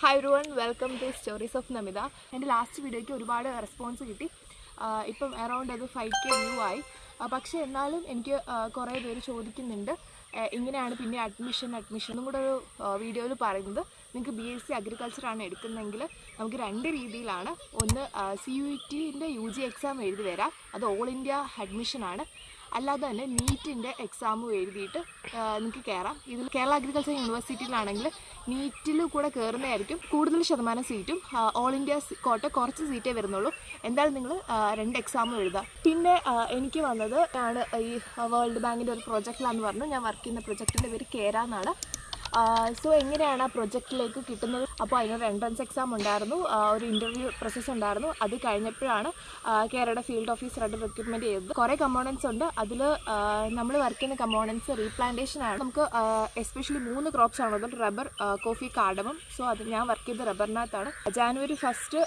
Hi everyone, welcome to stories of Namitha. എൻ്റെ last വീഡിയോയ്ക്ക് ഒരുപാട് റെസ്പോൺസ് കിട്ടി. ഇപ്പം അറൗണ്ട് അത് 5K വ്യൂ ആയി. പക്ഷേ എന്നാലും എനിക്ക് കുറേ പേര് ചോദിക്കുന്നുണ്ട് ഇങ്ങനെയാണ് പിന്നെ അഡ്മിഷനും കൂടെ ഒരു വീഡിയോയിൽ പറയുന്നത്. നിങ്ങൾക്ക് BSc അഗ്രികൾച്ചറാണ് എടുക്കുന്നതെങ്കിൽ നമുക്ക് രണ്ട് രീതിയിലാണ്. ഒന്ന് CUETൻ്റെ UG എക്സാം എഴുതി വരാം, അത് ഓൾ ഇന്ത്യ അഡ്മിഷനാണ്. അല്ലാതെ തന്നെ നീറ്റിൻ്റെ എക്സാമും എഴുതിയിട്ട് നിങ്ങൾക്ക് കയറാം. ഇതിൽ കേരള അഗ്രികൾച്ചർ യൂണിവേഴ്സിറ്റിയിലാണെങ്കിൽ നീറ്റിൽ കൂടെ കയറുന്നതായിരിക്കും കൂടുതൽ ശതമാനം സീറ്റും. ഓൾ ഇന്ത്യ കോട്ട കുറച്ച് സീറ്റേ വരുന്നുള്ളൂ. എന്തായാലും നിങ്ങൾ രണ്ട് എക്സാമും എഴുതാം. പിന്നെ എനിക്ക് വന്നത് ആണ് ഈ വേൾഡ് ബാങ്കിൻ്റെ ഒരു പ്രൊജക്റ്റിലാണെന്ന് പറഞ്ഞു. ഞാൻ വർക്ക് ചെയ്യുന്ന പ്രൊജക്റ്റിൻ്റെ പേര് കേര എന്നാണ്. സോ എങ്ങനെയാണ് ആ പ്രൊജക്റ്റിലേക്ക് കിട്ടുന്നത്? അപ്പോൾ അതിനൊരു എൻട്രൻസ് എക്സാം ഉണ്ടായിരുന്നു, ഒരു ഇൻ്റർവ്യൂ പ്രോസസ്സ് ഉണ്ടായിരുന്നു. അത് കഴിഞ്ഞപ്പോഴാണ് കേരളയുടെ ഫീൽഡ് ഓഫീസറായിട്ട് റിക്രൂട്ട്മെൻറ്റ് ചെയ്തത്. കുറേ കമ്പോണൻസ് ഉണ്ട്. അതിൽ നമ്മൾ വർക്ക് ചെയ്യുന്ന കമ്പോണൻസ് റീപ്ലാന്റേഷനാണ്. നമുക്ക് എസ്പെഷ്യലി 3 ക്രോപ്സ് ആണുള്ളത്: റബ്ബർ, കോഫി, കാർഡമം. സോ അത് ഞാൻ വർക്ക് ചെയ്ത റബ്ബറിനകത്താണ്. January 1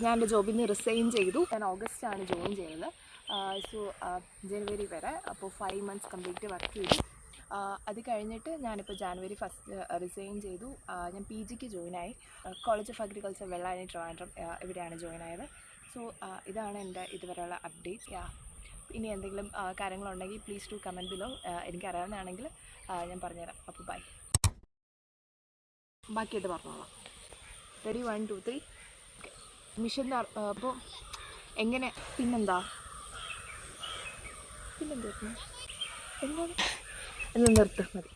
ഞാൻ എൻ്റെ ജോബിൽ നിന്ന് റിസൈൻ ചെയ്തു. ഞാൻ ഓഗസ്റ്റാണ് ജോയിൻ ചെയ്യുന്നത്. സോ ജനുവരി വരെ, അപ്പോൾ 5 months കംപ്ലീറ്റ് വർക്ക് ചെയ്തു. അത് കഴിഞ്ഞിട്ട് ഞാനിപ്പോൾ January 1 റിസൈൻ ചെയ്തു. ഞാൻ PGക്ക് ജോയിനായി. College of agriculture Vellayani Trivandrum ഇവിടെയാണ് ജോയിൻ ആയത്. സോ ഇതാണ് എൻ്റെ ഇതുവരെയുള്ള അപ്ഡേറ്റ്. ഇനി എന്തെങ്കിലും കാര്യങ്ങളുണ്ടെങ്കിൽ പ്ലീസ് ടു കമൻറ്റ് ബിലോ. എനിക്കറിയാവുന്നതാണെങ്കിൽ ഞാൻ പറഞ്ഞുതരാം. അപ്പോൾ ബൈ. ബാക്കിയായിട്ട് പറഞ്ഞോളാം. റെഡി? 1 2 3. ഓക്കെ. മിഷൻ അപ്പോൾ എങ്ങനെ പിന്നെന്താ എന്താണ് എന്ന് നിർത്തും മതി.